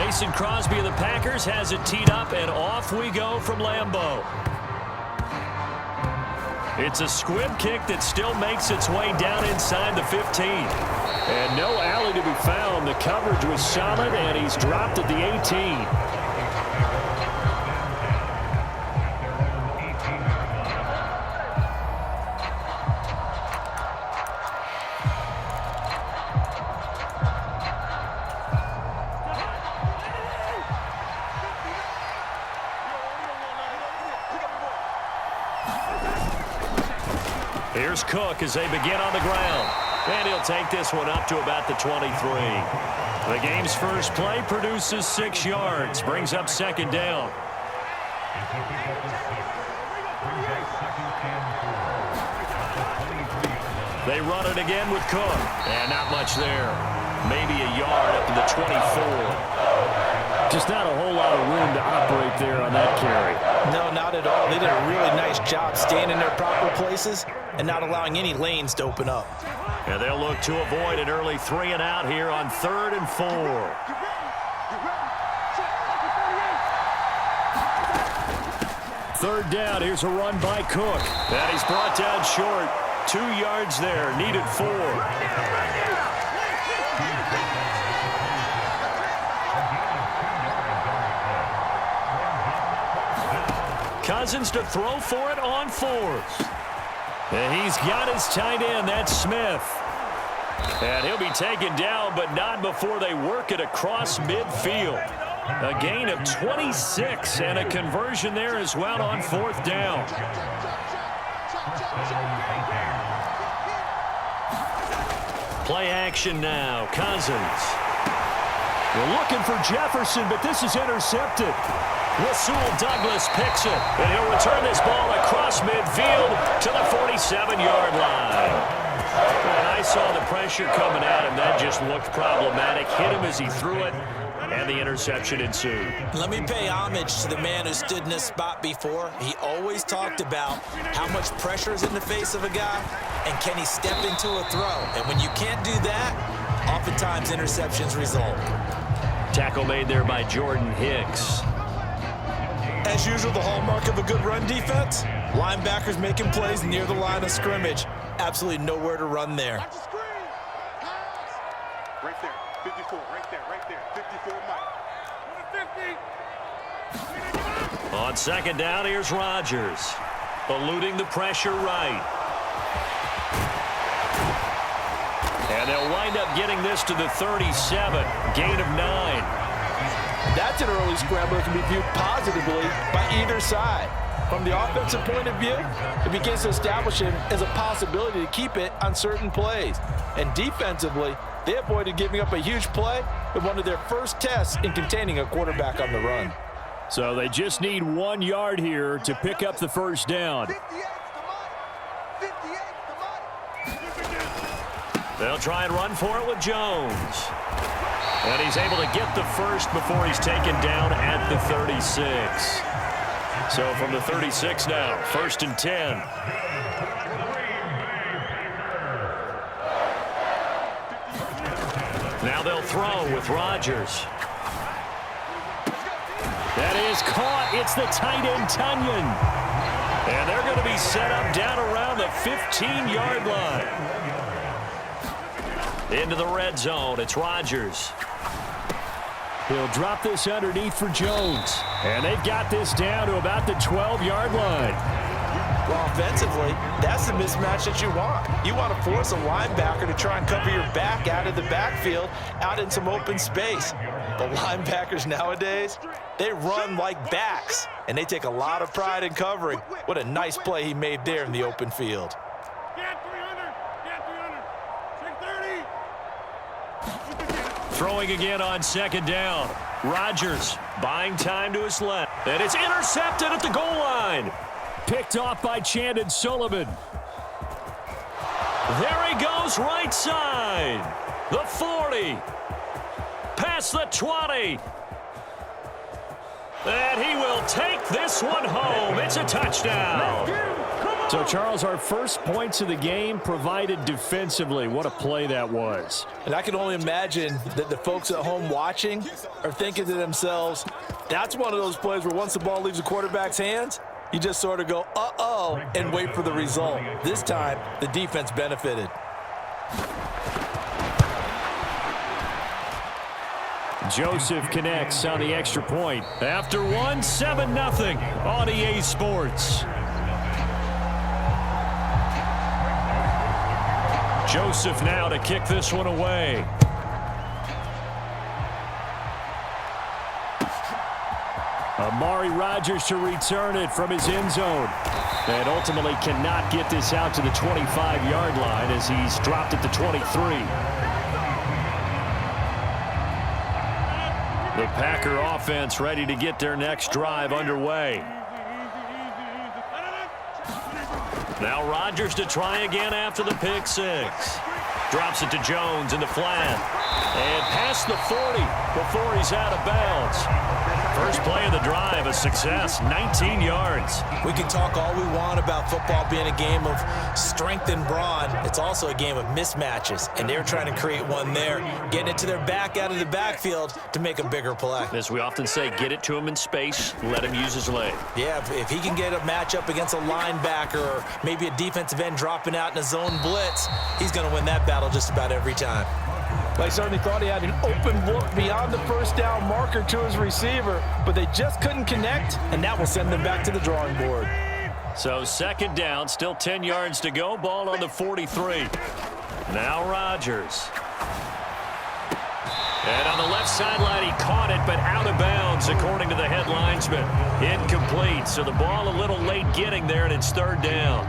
Mason Crosby of the Packers has it teed up, and off we go from Lambeau. It's a squib kick that still makes its way down inside the 15. And no alley to be found. The coverage was solid, and he's dropped at the 18. Here's Cook as they begin on the ground. And he'll take this one up to about the 23. The game's first play produces 6 yards. Brings up second down. They run it again with Cook. And not much there. Maybe a yard up to the 24. Just not a whole lot of room to operate there on that carry. No, not at all. They did a really nice job staying in their proper places and not allowing any lanes to open up. And they'll look to avoid an early 3 and out here on 3rd and 4. Third down, here's a run by Cook. And he's brought down short. 2 yards there, needed 4. Cousins to throw for it on 4th. And he's got his tight end, that's Smith. And he'll be taken down, but not before they work it across midfield. A gain of 26 and a conversion there as well on 4th down. Play action now, Cousins. We're looking for Jefferson, but this is intercepted. Rasul Douglas picks it, and he'll return this ball across midfield to the 47-yard line. And I saw the pressure coming at him. That just looked problematic. Hit him as he threw it, and the interception ensued. Let me pay homage to the man who stood in this spot before. He always talked about how much pressure is in the face of a guy, and can he step into a throw. And when you can't do that, oftentimes interceptions result. Tackle made there by Jordan Hicks. As usual, the hallmark of a good run defense, linebackers making plays near the line of scrimmage. Absolutely nowhere to run there. Right there, 54, right there, 54, Mike. On 2nd down, here's Rodgers. Eluding the pressure right. And they'll wind up getting this to the 37, gain of 9. That's an early scrambler that can be viewed positively by either side. From the offensive point of view, it begins to establish him as a possibility to keep it on certain plays. And defensively, they avoided giving up a huge play with one of their first tests in containing a quarterback on the run. So they just need 1 yard here to pick up the first down. They'll try and run for it with Jones. And he's able to get the first before he's taken down at the 36. So from the 36 now, 1st and 10. Now they'll throw with Rodgers. That is caught. It's the tight end, Tunyon. And they're going to be set up down around the 15-yard line. Into the red zone, it's Rodgers. He'll drop this underneath for Jones. And they've got this down to about the 12-yard line. Well, offensively, that's the mismatch that you want. You want to force a linebacker to try and cover your back out of the backfield, out in some open space. The linebackers nowadays, they run like backs, and they take a lot of pride in covering. What a nice play he made there in the open field. Throwing again on 2nd down. Rodgers buying time to his left. And it's intercepted at the goal line. Picked off by Chandon Sullivan. There he goes right side. The 40. Past the 20. And he will take this one home. It's a touchdown. So, Charles, our first points of the game provided defensively. What a play that was. And I can only imagine that the folks at home watching are thinking to themselves, that's one of those plays where once the ball leaves the quarterback's hands, you just sort of go, uh-oh, and wait for the result. This time, the defense benefited. Joseph connects on the extra point. After one, 7-0 on EA Sports. Joseph now to kick this one away. Amari Rodgers to return it from his end zone. And ultimately cannot get this out to the 25-yard line as he's dropped it to 23. The Packer offense ready to get their next drive underway. Now Rodgers to try again after the pick six. Drops it to Jones in the flat. And past the 40 before he's out of bounds. First play of the drive, a success, 19 yards. We can talk all we want about football being a game of strength and brawn. It's also a game of mismatches, and they're trying to create one there, getting it to their back out of the backfield to make a bigger play. As we often say, get it to him in space, let him use his leg. Yeah, if he can get a matchup against a linebacker or maybe a defensive end dropping out in a zone blitz, he's going to win that battle just about every time. They certainly thought he had an open look beyond the first down marker to his receiver, but they just couldn't connect, and that will send them back to the drawing board. So second down, still 10 yards to go, ball on the 43. Now Rodgers. And on the left sideline, he caught it, but out of bounds, according to the head linesman. Incomplete, so the ball a little late getting there, and it's third down.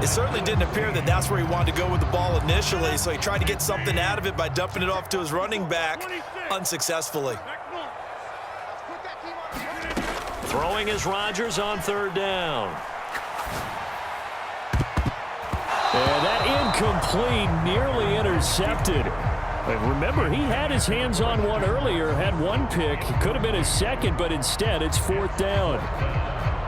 It certainly didn't appear that that's where he wanted to go with the ball initially, so he tried to get something out of it by dumping it off to his running back unsuccessfully. Throwing is Rodgers on third down. And that incomplete, nearly intercepted. But remember, he had his hands on one earlier, had one pick. Could have been his second, but instead it's fourth down.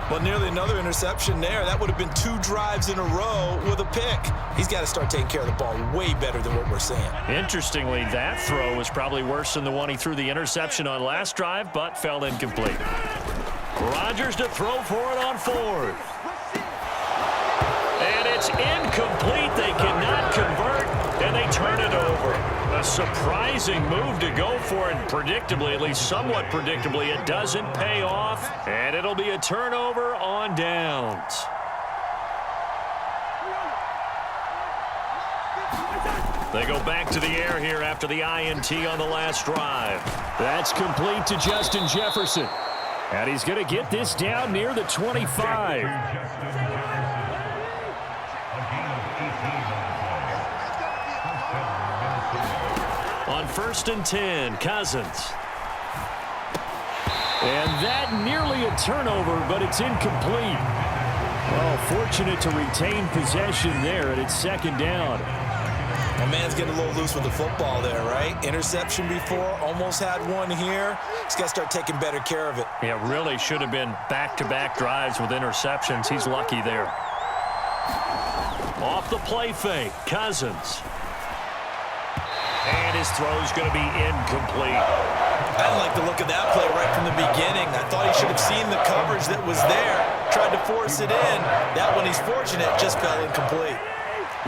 Well, nearly another interception there. That would have been 2 drives in a row with a pick. He's got to start taking care of the ball way better than what we're seeing. Interestingly, that throw was probably worse than the one he threw the interception on last drive, but fell incomplete. Rodgers to throw for it on fourth. And it's incomplete. They cannot convert, and they turn it over. A surprising move to go for it, predictably, at least somewhat predictably. It doesn't pay off, and it'll be a turnover on downs. They go back to the air here after the INT on the last drive. That's complete to Justin Jefferson. And he's going to get this down near the 25. On 1st and 10, Cousins. And that nearly a turnover, but it's incomplete. Well, fortunate to retain possession there, and it's second down. My man's getting a little loose with the football there, right? Interception before, almost had one here. He's got to start taking better care of it. Yeah, really should have been back-to-back drives with interceptions. He's lucky there. Off the play fake, Cousins. And his throw's going to be incomplete. I didn't like the look of that play right from the beginning. I thought he should have seen the coverage that was there, tried to force it in. That one, he's fortunate, just fell incomplete.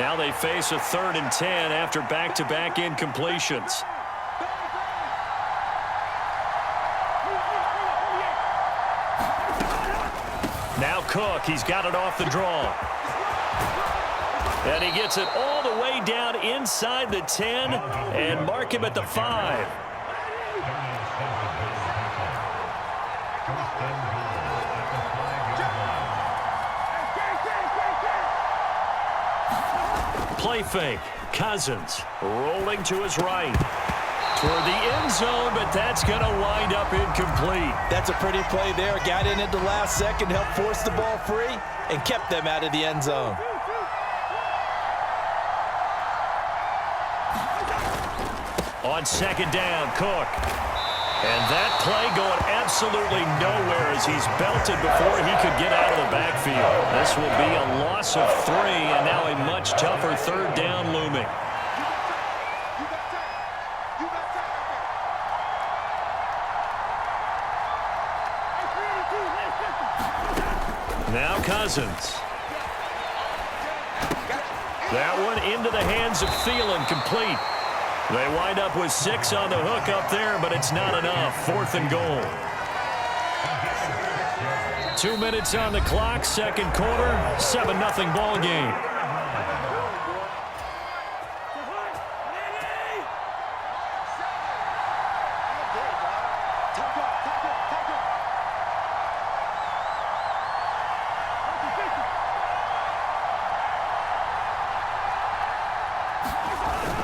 Now they face a 3rd and 10 after back-to-back incompletions. Now Cook, he's got it off the draw. And he gets it all the way down inside the 10 and mark him at the 5. Play fake. Cousins rolling to his right. Toward the end zone, but that's going to wind up incomplete. That's a pretty play there. Got in at the last second, helped force the ball free, and kept them out of the end zone. On 2nd down, Cook. And that play going absolutely nowhere as he's belted before he could get out of the backfield. This will be a loss of 3, and now a much tougher third down looming. Now Cousins. That one into the hands of Thielen, complete. They wind up with 6 on the hook up there, but it's not enough. 4th and goal. 2 minutes on the clock, second quarter, 7-0 ball game.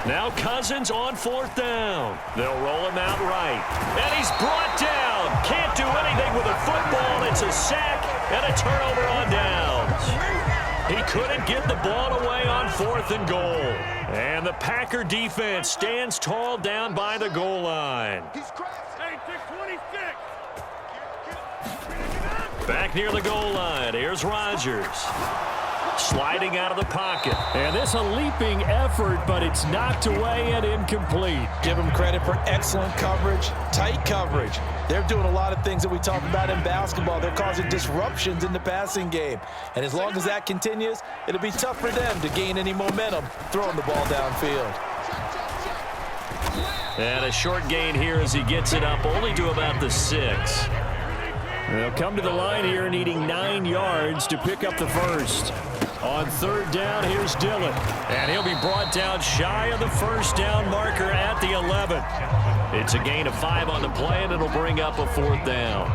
Now Cousins on 4th down. They'll roll him out right. And he's brought down. Can't do anything with a football. It's a sack and a turnover on downs. He couldn't get the ball away on 4th and goal. And the Packer defense stands tall down by the goal line. Back near the goal line. Here's Rodgers. Sliding out of the pocket. And this a leaping effort, but it's knocked away and incomplete. Give them credit for excellent coverage, tight coverage. They're doing a lot of things that we talk about in basketball. They're causing disruptions in the passing game. And as long as that continues, it'll be tough for them to gain any momentum throwing the ball downfield. And a short gain here as he gets it up only to about the 6. They'll come to the line here needing 9 yards to pick up the first. On 3rd down, here's Dillon. And he'll be brought down shy of the first down marker at the 11. It's a gain of 5 on the play, and it'll bring up a 4th down.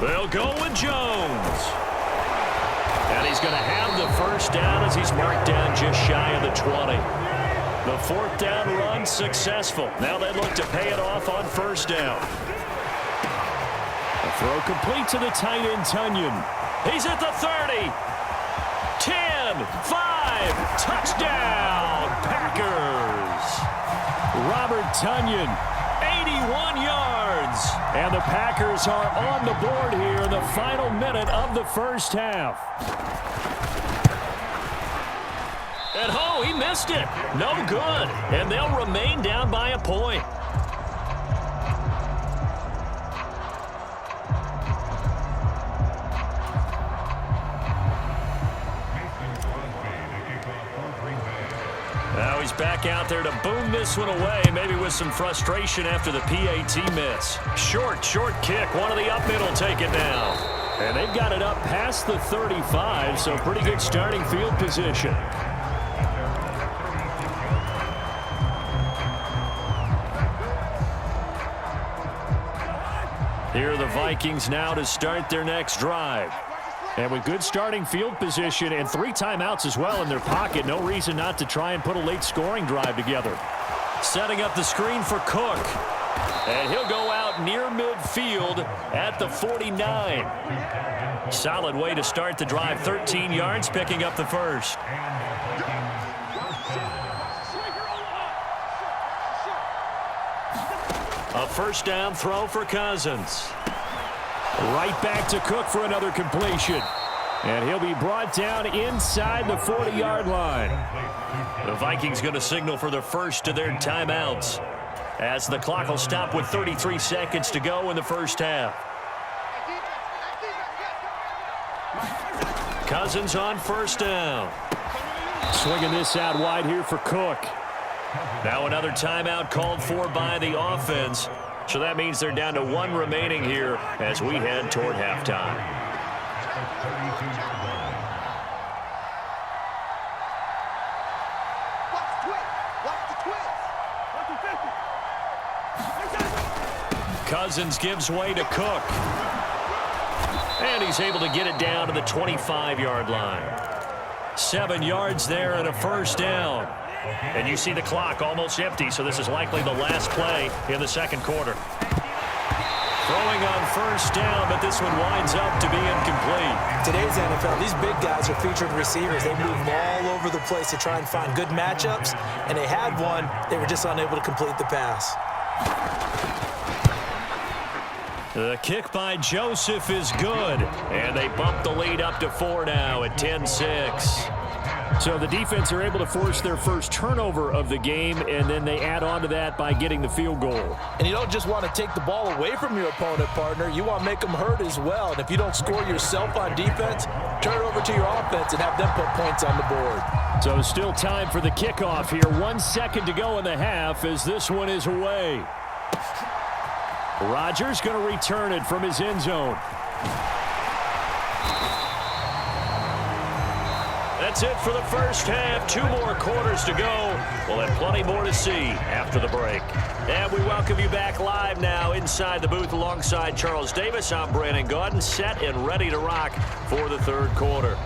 They'll go with Jones. And he's going to have the first down as he's marked down just shy of the 20. The 4th down run successful. Now they look to pay it off on 1st down. A throw complete to the tight end, Tunyon. He's at the 30. 10, 5, touchdown, Packers. Robert Tunyon, 81 yards. And the Packers are on the board here in the final minute of the first half. And oh, he missed it. No good. And they'll remain down by a point. Now he's back out there to boom this one away, maybe with some frustration after the PAT miss. Short kick. One of the up mid will take it now. And they've got it up past the 35, so pretty good starting field position. Here are the Vikings now to start their next drive. And with good starting field position and 3 timeouts as well in their pocket, no reason not to try and put a late scoring drive together. Setting up the screen for Cook. And he'll go out near midfield at the 49. Solid way to start the drive. 13 yards, picking up the first. A first down throw for Cousins. Right back to Cook for another completion. And he'll be brought down inside the 40-yard line. The Vikings going to signal for the first of their timeouts, as the clock will stop with 33 seconds to go in the first half. Cousins on first down. Swinging this out wide here for Cook. Now another timeout called for by the offense. So that means they're down to 1 remaining here as we head toward halftime. Cousins gives way to Cook. And he's able to get it down to the 25-yard line. 7 yards there and a first down. And you see the clock almost empty, so this is likely the last play in the second quarter. Throwing on first down, but this one winds up to be incomplete. Today's NFL, these big guys are featured receivers. They move all over the place to try and find good matchups, and they had one. They were just unable to complete the pass. The kick by Joseph is good, and they bump the lead up to 4 now at 10-6. So the defense are able to force their first turnover of the game, and then they add on to that by getting the field goal. And you don't just want to take the ball away from your opponent, partner. You want to make them hurt as well. And if you don't score yourself on defense, turn it over to your offense and have them put points on the board. So still time for the kickoff here. 1 second to go in the half as this one is away. Rodgers going to return it from his end zone. That's it for the first half. 2 more quarters to go. We'll have plenty more to see after the break. And we welcome you back live now inside the booth alongside Charles Davis. I'm Brandon Gaudin, set and ready to rock for the third quarter.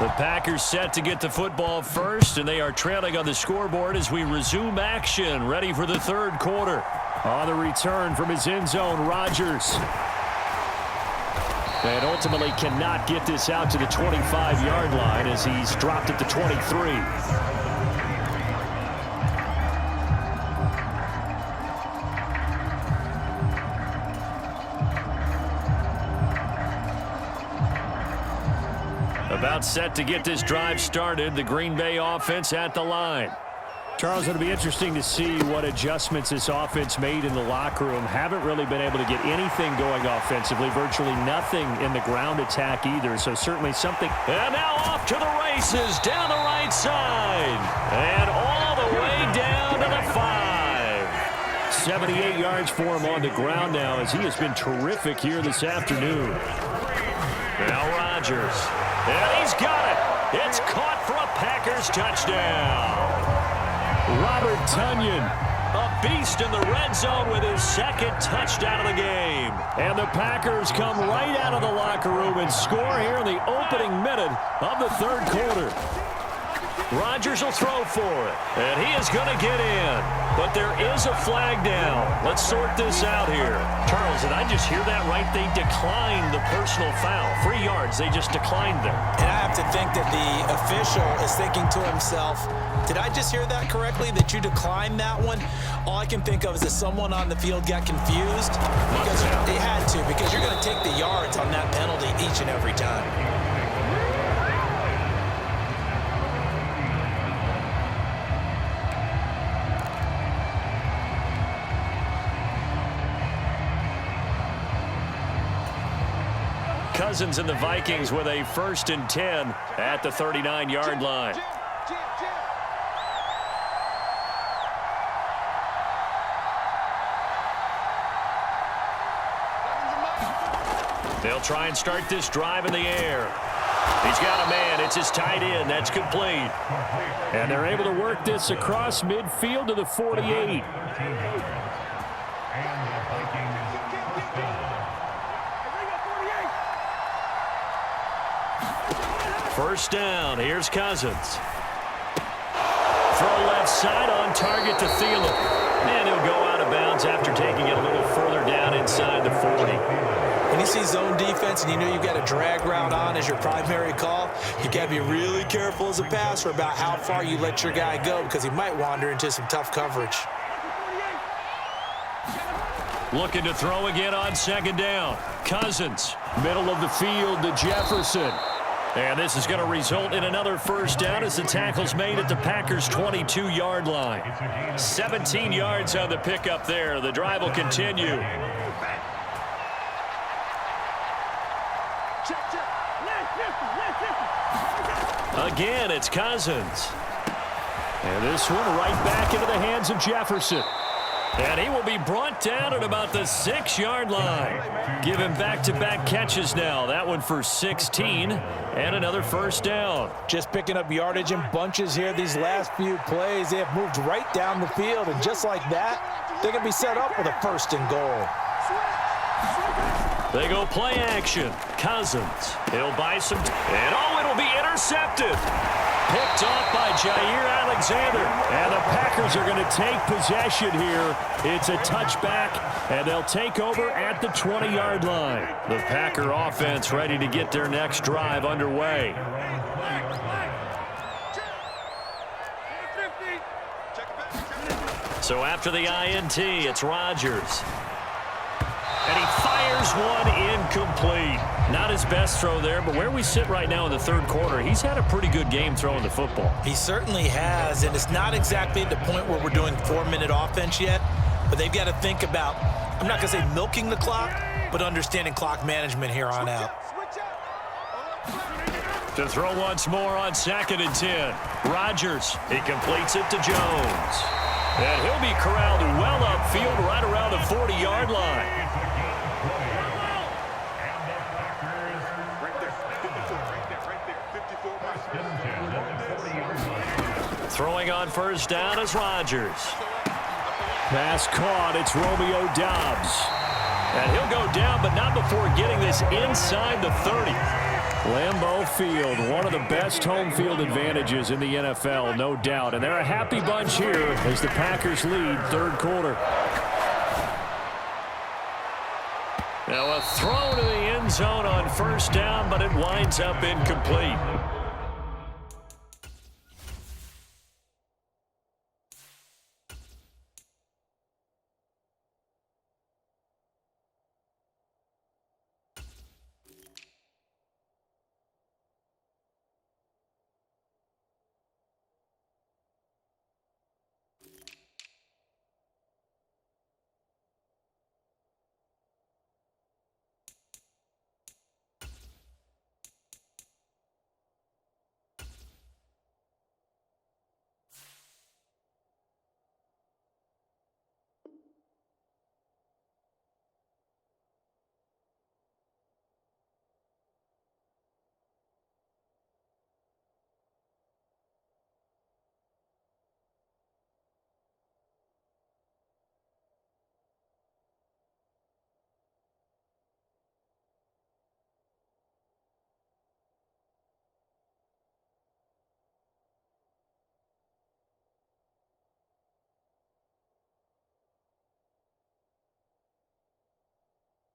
The Packers set to get the football first, and they are trailing on the scoreboard as we resume action, ready for the third quarter. On the return from his end zone, Rodgers. And ultimately cannot get this out to the 25-yard line as he's dropped it to 23. About set to get this drive started. The Green Bay offense at the line. Charles, it'll be interesting to see what adjustments this offense made in the locker room. Haven't really been able to get anything going offensively. Virtually nothing in the ground attack either. So certainly something. And now off to the races down the right side. And all the way down to the 5. 78 yards for him on the ground now as he has been terrific here this afternoon. Now Rodgers. And he's got it. It's caught for a Packers touchdown. Robert Tonyan, a beast in the red zone with his second touchdown of the game. And the Packers come right out of the locker room and score here in the opening minute of the third quarter. Rodgers will throw for it, and he is going to get in. But there is a flag down. Let's sort this out here. Charles, did I just hear that right? They declined the personal foul. 3 yards, they just declined them. And I have to think that the official is thinking to himself, did I just hear that correctly, that you declined that one? All I can think of is that someone on the field got confused. Because they had to, because you're going to take the yards on that penalty each and every time. Cousins and the Vikings with a 1st and 10 at the 39-yard line. They'll try and start this drive in the air. He's got a man. It's his tight end. That's complete. And they're able to work this across midfield to the 48. First down. Here's Cousins. Throw left side on target to Thielen. And he'll go out of bounds after taking it a little further down inside the 40. When you see zone defense and you know you've got a drag route on as your primary call, you got to be really careful as a passer about how far you let your guy go because he might wander into some tough coverage. Looking to throw again on 2nd down. Cousins, middle of the field to Jefferson. And this is going to result in another first down as the tackle's made at the Packers' 22-yard line. 17 yards on the pickup there. The drive will continue. Again, it's Cousins. And this one right back into the hands of Jefferson. And he will be brought down at about the 6-yard line. Give him back-to-back catches now. That one for 16 and another first down. Just picking up yardage in bunches here. These last few plays, they have moved right down the field. And just like that, they're going to be set up with a 1st and goal. They go play action. Cousins. He'll buy some. And it'll be intercepted. Picked off by Jair Alexander. And the Packers are going to take possession here. It's a touchback, and they'll take over at the 20-yard line. The Packer offense ready to get their next drive underway. So after the INT, it's Rodgers. And he fires one incomplete. Not his best throw there, but where we sit right now in the third quarter, he's had a pretty good game throwing the football. He certainly has, and it's not exactly at the point where we're doing 4-minute offense yet, but they've got to think about, I'm not going to say milking the clock, but understanding clock management here on out. To throw once more on 2nd and 10. Rodgers, he completes it to Jones. And he'll be corralled well upfield right around the 40-yard line. Throwing on first down is Rodgers. Pass caught. It's Romeo Doubs. And he'll go down, but not before getting this inside the 30. Lambeau Field, one of the best home field advantages in the NFL, no doubt. And they're a happy bunch here as the Packers lead third quarter. Now a throw to the end zone on first down, but it winds up incomplete.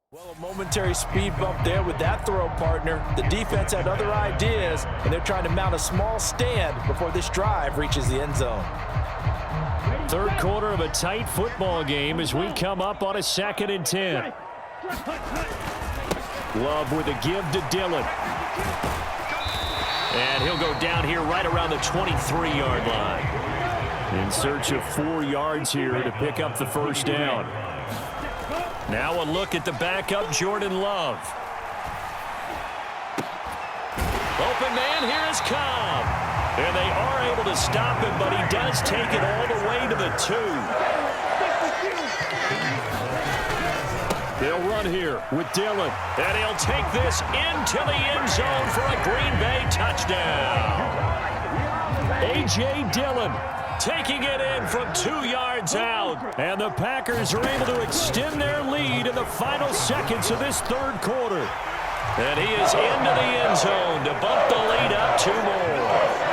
Well, a momentary speed bump there with that throw, partner. The defense had other ideas, and they're trying to mount a small stand before this drive reaches the end zone. Third quarter of a tight football game as we come up on a 2nd and 10. Love with a give to Dillon. And he'll go down here right around the 23-yard line. In search of 4 yards here to pick up the first down. Now a look at the backup, Jordan Love. Open man, here is Cobb. And they are able to stop him, but he does take it all the way to the 2. They'll run here with Dillon. And he'll take this into the end zone for a Green Bay touchdown. A.J. Dillon taking it in from 2 yards out. And the Packers are able to extend their lead in the final seconds of this third quarter. And he is into the end zone to bump the lead up 2 more.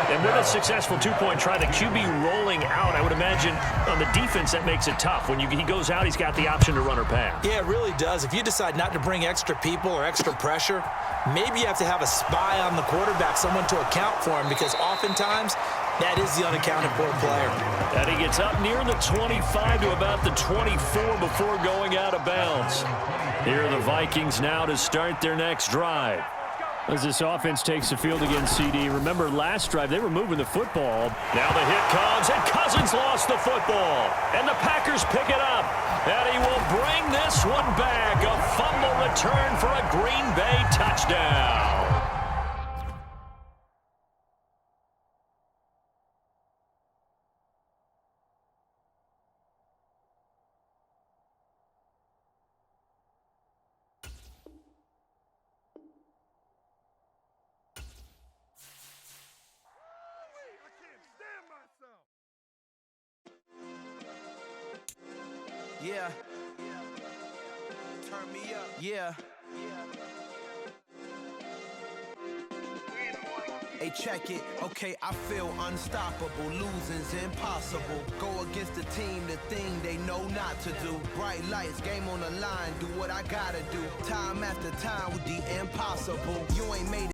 And with a successful 2-point try, the QB rolling out, I would imagine on the defense that makes it tough. When he goes out, he's got the option to run or pass. Yeah, it really does. If you decide not to bring extra people or extra pressure, maybe you have to have a spy on the quarterback, someone to account for him, because oftentimes that is the unaccounted for player. And he gets up near the 25 to about the 24 before going out of bounds. Here are the Vikings now to start their next drive. As this offense takes the field against CD, remember last drive they were moving the football. Now the hit comes, and Cousins lost the football. And the Packers pick it up. And he will bring this one back. A fumble return for a Green Bay touchdown. Yeah. Turn me up. Yeah. Hey, check it, okay, I feel unstoppable, losing's impossible. Go against the team, the thing they know not to do. Bright lights, game on the line, do what I gotta do. Time after time with the impossible. You ain't made it.